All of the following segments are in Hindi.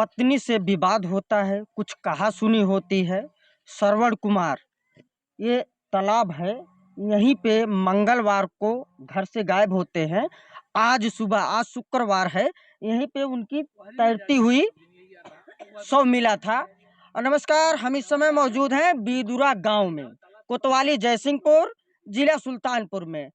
पत्नी से विवाद होता है, कुछ कहा-सुनी होती है। श्रवण कुमार, ये तालाब है, यहीं पे मंगलवार को घर से गायब होते हैं। आज सुबह, आज शुक्रवार है, यहीं पे उनकी तैरती हुई शव मिला था। नमस्कार, हम इस समय मौजूद हैं बीदुरा गांव में, कोतवाली जयसिंहपुर, जिला सुल्तानपुर में।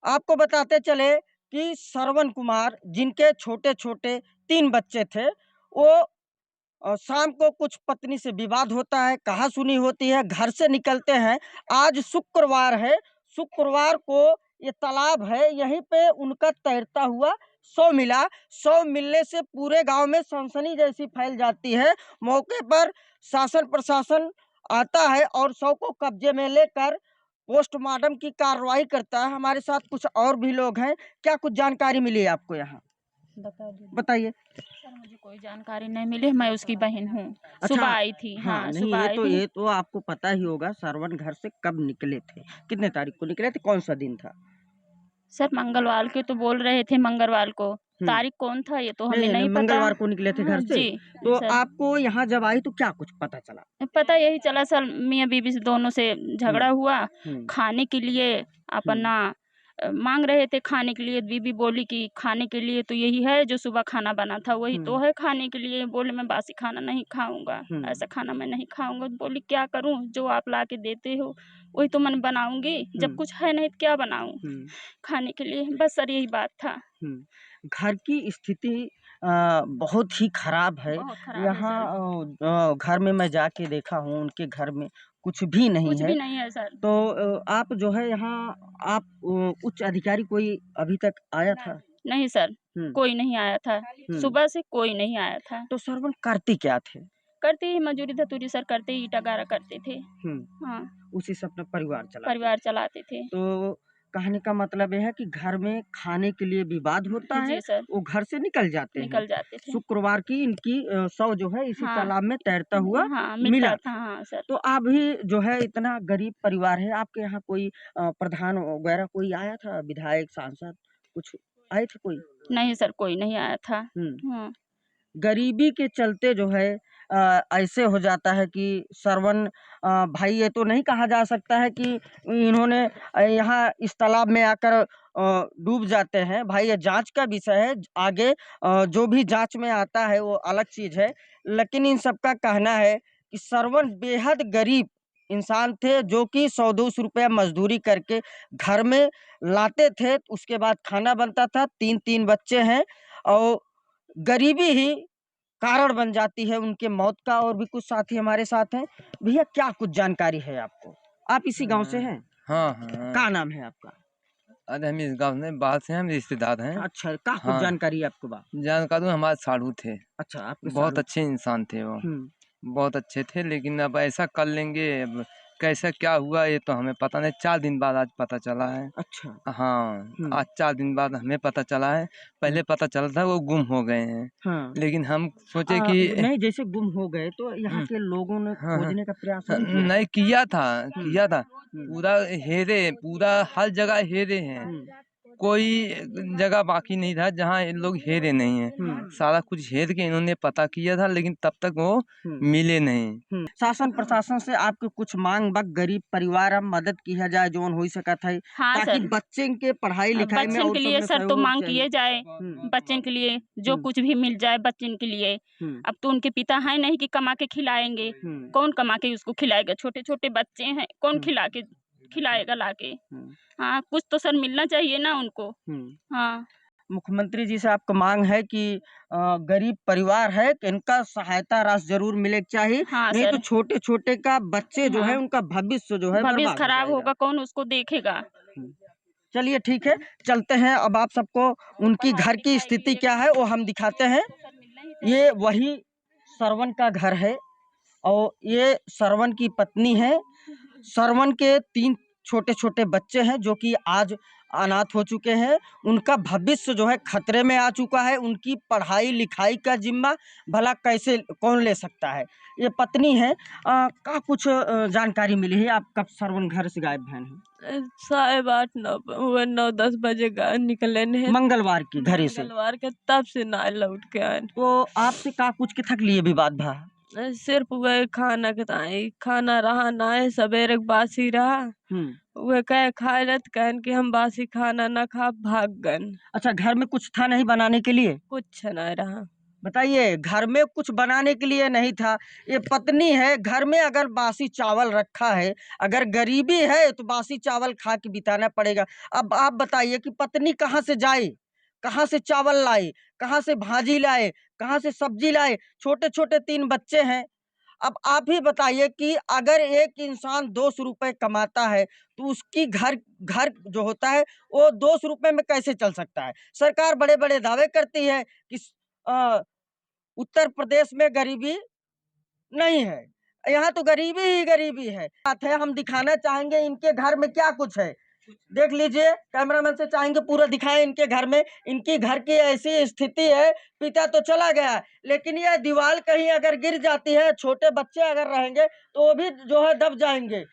आपको बताते चले कि श्रवण कुमार, जिनके छोटे छोटे 3 बच्चे थे, वो शाम को कुछ पत्नी से विवाद होता है, कहा सुनी होती है, घर से निकलते हैं। आज शुक्रवार है, शुक्रवार को ये तालाब है, यहीं पे उनका तैरता हुआ शव मिला। शव मिलने से पूरे गांव में सनसनी जैसी फैल जाती है। मौके पर शासन प्रशासन आता है और शव को कब्जे में लेकर पोस्टमार्टम की कार्रवाई करता है। हमारे साथ कुछ और भी लोग हैं। क्या कुछ जानकारी मिली है आपको यहाँ? बताइए। सर, मुझे कोई जानकारी नहीं मिली, मैं उसकी बहन हूँ। अच्छा, सुबह आई थी। हाँ, हाँ, नहीं, सुबह आई थी। ये तो आपको पता ही होगा। श्रवण घर से कब निकले थे, कितने तारीख को निकले थे, कौन सा दिन था? सर, मंगलवार के तो बोल रहे थे, मंगलवार को। तारीख कौन था ये तो हमें नहीं पता। मंगलवार को निकले थे घर से। जी तो सर, आपको यहाँ जब आई तो क्या कुछ पता चला? पता यही चला सर, मियाँ बीवी से दोनों से झगड़ा हुआ। खाने के लिए अपना मांग रहे थे, खाने के लिए। बीवी बोली कि खाने के लिए तो यही है जो सुबह खाना बना था, वही तो है खाने के लिए। बोले मैं बासी खाना नहीं खाऊंगा, ऐसा खाना मैं नहीं खाऊंगा। बोली क्या करूं, जो आप ला के देते हो वही तो मैं बनाऊंगी, जब कुछ है नहीं तो क्या बनाऊं खाने के लिए। बस सर, यही बात था। घर की स्थिति बहुत ही खराब है। बहुत खराब है यहाँ घर में मैं जाके देखा हूँ, उनके घर में कुछ भी नहीं कुछ है। भी नहीं है सर। तो आप जो है यहाँ, आप उच्च अधिकारी कोई अभी तक आया था? नहीं सर, कोई नहीं आया था। सुबह से कोई नहीं आया था। तो श्रवण करते क्या थे? करते ही मजूरी धतूरी सर, करते ही ईटा गारा करते थे। हाँ, उसी से अपना परिवार चलाते थे। तो कहने का मतलब यह है कि घर में खाने के लिए विवाद होता है, जी सर, वो घर से निकल जाते थे। शुक्रवार की इनकी शव जो है इसी तालाब में तैरता हुआ मिला था। हाँ सर। तो आप भी जो है इतना गरीब परिवार है, आपके यहाँ कोई प्रधान वगैरह कोई आया था, विधायक सांसद कुछ आए थे कोई? नहीं सर, कोई नहीं आया था। गरीबी के चलते जो है ऐसे हो जाता है कि श्रवण भाई, ये तो नहीं कहा जा सकता है कि इन्होंने यहाँ इस तालाब में आकर डूब जाते हैं। भाई, ये जांच का विषय है, आगे जो भी जांच में आता है वो अलग चीज है। लेकिन इन सबका कहना है कि श्रवण बेहद गरीब इंसान थे, जो कि 100-200 रुपया मजदूरी करके घर में लाते थे। उसके बाद खाना बनता था। 3-3 बच्चे हैं और गरीबी ही कारण बन जाती है उनके मौत का। और भी कुछ साथी हमारे साथ हैं। भैया, क्या कुछ जानकारी है आपको? आप इसी गांव से हैं? हाँ। क्या नाम है आपका? अरे हम इस गांव में बाहर से हैं, हम रिश्तेदार हैं। अच्छा, क्या कुछ जानकारी है आपको? जानकारी हमारे साधु थे। अच्छा, आपके बहुत अच्छे इंसान थे वो। बहुत अच्छे थे, लेकिन अब ऐसा कर लेंगे, अब कैसा क्या हुआ ये तो हमें पता नहीं। 4 दिन बाद आज पता चला है। अच्छा। हाँ, आज 4 दिन बाद हमें पता चला है। पहले पता चला था वो गुम हो गए हैं। लेकिन हम सोचे कि नहीं, जैसे गुम हो गए तो यहाँ के लोगों ने खोजने का प्रयास नहीं किया था। पूरा हेरे, पूरा हर जगह हेरे हैं। कोई जगह बाकी नहीं था जहाँ ये लोग हेरे नहीं हैं। सारा कुछ हेर के इन्होंने पता किया था, लेकिन तब तक वो मिले नहीं। शासन प्रशासन से आपके कुछ मांग बा, गरीब परिवार अब मदद किया जाए जो हो सकता है, हाँ ताकि सर, बच्चे के पढ़ाई लिखाई में बच्चन के लिए सर तो मांग किए जाए। बच्चन के लिए जो कुछ भी मिल जाए बच्चन के लिए। अब तो उनके पिता है नहीं कि कमा के खिलाएंगे। कौन कमा के उसको खिलाएगा? छोटे छोटे बच्चे हैं, कौन खिलाएगा लाके? हाँ, कुछ तो सर मिलना चाहिए ना उनको। हाँ, मुख्यमंत्री जी से आपका मांग है कि गरीब परिवार है कि इनका सहायता राशि जरूर मिले चाहिए। हाँ नहीं सर। तो छोटे छोटे का बच्चे जो है उनका भविष्य जो है भविष्य बर्बाद खराब हो होगा, कौन उसको देखेगा? चलिए ठीक है, चलते हैं। अब आप सबको उनकी घर की स्थिति क्या है वो हम दिखाते हैं। ये वही श्रवण का घर है और ये श्रवण की पत्नी है। श्रवण के 3 छोटे छोटे बच्चे हैं जो कि आज अनाथ हो चुके हैं, उनका भविष्य जो है खतरे में आ चुका है। उनकी पढ़ाई लिखाई का जिम्मा भला कैसे कौन ले सकता है। ये पत्नी है का कुछ जानकारी मिली है। आप कब श्रवण घर से गायब हैं? 8:30 9 बजे निकले हैं मंगलवार की घरे से। मंगलवार के तब से ना लौट के आए। तो आपसे का कुछ के थक लिए भी बात भा? सिर्फ वह खाना के ताई खाना रहा ना है, सवेरे बासी रहा। वह कहे खाए रत कहन कि हम बासी खाना ना खा भाग गन। अच्छा, घर में कुछ था नहीं बनाने के लिए? कुछ नहीं रहा। बताइए, घर में कुछ बनाने के लिए नहीं था। ये पत्नी है, घर में अगर बासी चावल रखा है, अगर गरीबी है तो बासी चावल खा के बिताना पड़ेगा। अब आप बताइए कि पत्नी कहाँ से जाए, कहाँ से चावल लाए, कहाँ से भाजी लाए, कहाँ से सब्जी लाए। छोटे छोटे 3 बच्चे हैं। अब आप ही बताइए कि अगर एक इंसान 200 रुपए कमाता है तो उसकी घर घर जो होता है वो 200 रुपए में कैसे चल सकता है। सरकार बड़े बड़े दावे करती है कि उत्तर प्रदेश में गरीबी नहीं है, यहाँ तो गरीबी ही गरीबी है। बात है, हम दिखाना चाहेंगे इनके घर में क्या कुछ है। देख लीजिए, कैमरामैन से चाहेंगे पूरा दिखाएं इनके घर में। इनकी घर की ऐसी स्थिति है, पिता तो चला गया लेकिन यह दीवार कहीं अगर गिर जाती है, छोटे बच्चे अगर रहेंगे तो वो भी जो है दब जाएंगे।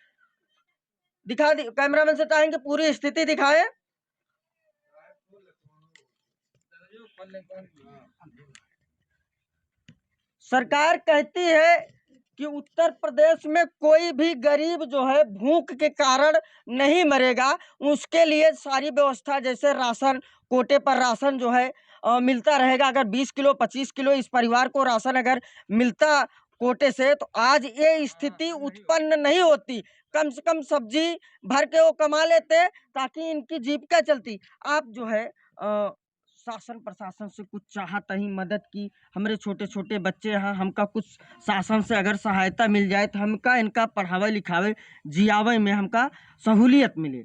दिखा दी, कैमरामैन से चाहेंगे पूरी स्थिति दिखाएं। सरकार कहती है कि उत्तर प्रदेश में कोई भी गरीब जो है भूख के कारण नहीं मरेगा। उसके लिए सारी व्यवस्था, जैसे राशन कोटे पर राशन जो है मिलता रहेगा। अगर 20 किलो 25 किलो इस परिवार को राशन अगर मिलता कोटे से तो आज ये स्थिति उत्पन्न नहीं होती। कम से कम सब्जी भर के वो कमा लेते ताकि इनकी जीविका चलती। आप जो है शासन प्रशासन से कुछ चाहता ही मदद की, हमारे छोटे छोटे बच्चे हैं, हमका कुछ शासन से अगर सहायता मिल जाए तो हमका इनका पढ़ावे लिखावे जियावे में हमका सहूलियत मिले।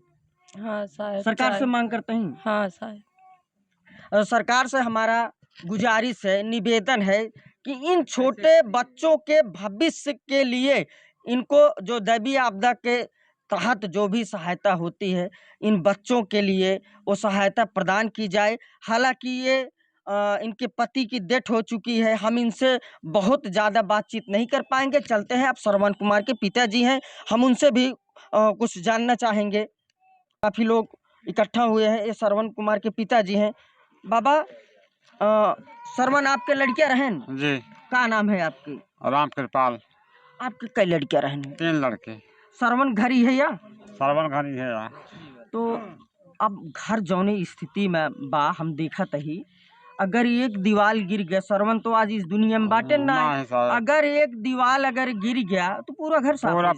हाँ साहब, सरकार से मांग करते हैं। हाँ साहब, सरकार से हमारा गुजारिश है, निवेदन है कि इन छोटे बच्चों के भविष्य के लिए इनको जो दैवीय आपदा के तहत जो भी सहायता होती है, इन बच्चों के लिए वो सहायता प्रदान की जाए। हालांकि ये इनके पति की डेथ हो चुकी है, हम इनसे बहुत ज़्यादा बातचीत नहीं कर पाएंगे। चलते हैं, आप श्रवण कुमार के पिताजी हैं, हम उनसे भी कुछ जानना चाहेंगे। काफ़ी लोग इकट्ठा हुए हैं, ये श्रवण कुमार के पिताजी हैं। बाबा श्रवण, आपके लड़कियां रहन जी? का नाम है आपकी? राम कृपाल। आपके कई लड़कियां रहन? 3 लड़के। श्रवण घर ही है या? श्रवण घर ही है यार। तो अब घर जौने स्थिति में बा, हम देखा तही अगर एक दीवार गिर गया, श्रवण तो आज इस दुनिया में बाटे ना है। अगर एक दीवार अगर गिर गया तो पूरा घर साफ पूरा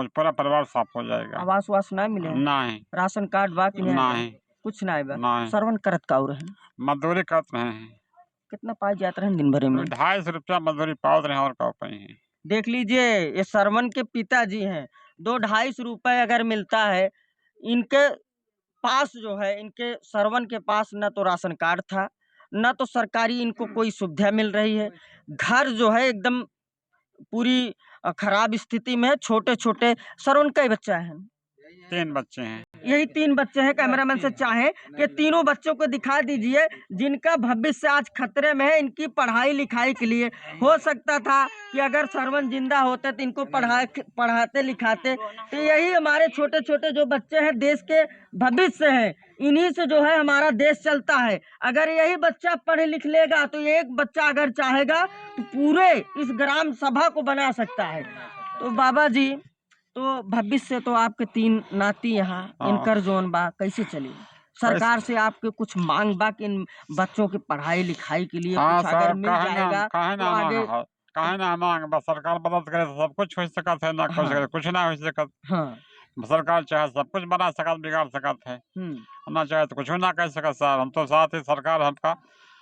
पूरा परिवार साफ हो जाएगा। आवास वास ना मिले? नहीं। राशन कार्ड बा कि नहीं? कुछ ना बा। नहीं। श्रवण करत का रहे? मजदूरी करते हैं। कितना पाई जाते रहे दिन भर में? 250 रुपया मजदूरी पावत रहे और का पाई है। देख लीजिए, ये श्रवण के पिताजी हैं, 2-250 रुपए अगर मिलता है इनके पास जो है, इनके श्रवण के पास न तो राशन कार्ड था, न तो सरकारी इनको कोई सुविधा मिल रही है। घर जो है एकदम पूरी खराब स्थिति में है। छोटे छोटे श्रवण कई बच्चा है? 3 बच्चे हैं। यही 3 बच्चे हैं। कैमरामैन से चाहे कि तीनों बच्चों को दिखा दीजिए जिनका भविष्य आज खतरे में है। इनकी पढ़ाई लिखाई के लिए हो सकता था कि अगर श्रवण जिंदा होते तो इनको पढ़ाते लिखाते। तो यही हमारे छोटे छोटे जो बच्चे हैं देश के भविष्य हैं, इन्हीं से जो है हमारा देश चलता है। अगर यही बच्चा पढ़ लिख लेगा तो एक बच्चा अगर चाहेगा तो पूरे इस ग्राम सभा को बना सकता है। तो बाबा जी, तो भविष्य तो आपके 3 नाती यहाँ, इनकर जोन बा कैसे चली? सरकार से आपके कुछ मांग बा कि इन बच्चों की पढ़ाई लिखाई के लिए कुछ अगर मिल जाएगा तो आगे? काहे ना मांग, बस सरकार मदद करे तो सब कुछ हो सकत है, ना कुछ ना हो सकत। सरकार चाहे सब कुछ बना सकत, बिगाड़ सकत है, ना चाहे तो कुछ ना कर सकत। सर हम तो साथ ही सरकार हमका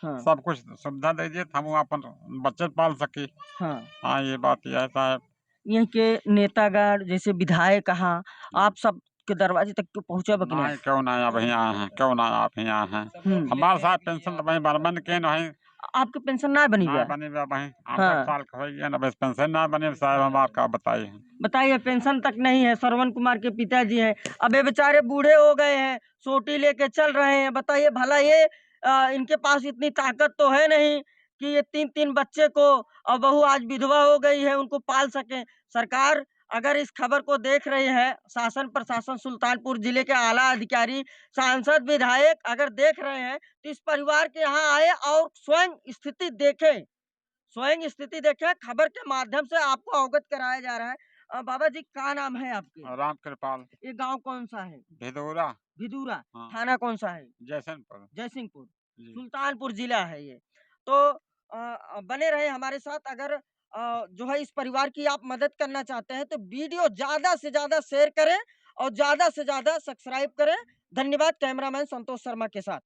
सब कुछ सुविधा दे दिए, हम अपन बच्चे पाल सकी। हाँ, ये बात यह है साहब। यहाँ के नेतागण जैसे विधायक कहाँ आप सब के दरवाजे तक क्यों पहुँचा? क्यों ना आप यहाँ हैं, क्यों ना आप यहाँ हैं? हमारे साथ पेंशन तो वही बर्मन के नहीं, आपकी पेंशन ना बनी ना गया? बनी बा भाई, हाँ। 8 साल का हो गया ना, बस पेंशन ना बने साहब, हम आपका बताइए। बताइए, पेंशन तक नहीं है। श्रवण कुमार के पिताजी हैं, अब ये बेचारे बूढ़े हो गए हैं, सोटी लेके चल रहे हैं। बताइए भला ये इनके पास इतनी ताकत तो है नहीं कि ये 3-3 बच्चे को, और बहू आज विधवा हो गई है, उनको पाल सकें। सरकार अगर इस खबर को देख रही है, शासन प्रशासन, सुल्तानपुर जिले के आला अधिकारी, सांसद, विधायक अगर देख रहे हैं, तो इस परिवार के यहाँ आए और स्वयं स्थिति देखें, स्वयं स्थिति देखें। खबर के माध्यम से आपको अवगत कराया जा रहा है। बाबा जी, क्या नाम है आपके? राम कृपाल। ये गांव कौन सा है? भिदोरा। भिदूरा। हाँ। थाना कौन सा है? जयसिंहपुर। जयसिंहपुर। जी। सुल्तानपुर जिला है ये। तो बने रहे हमारे साथ। अगर जो है इस परिवार की आप मदद करना चाहते हैं तो वीडियो ज्यादा से ज्यादा शेयर करें और ज्यादा से ज्यादा सब्सक्राइब करें। धन्यवाद। कैमरामैन संतोष शर्मा के साथ।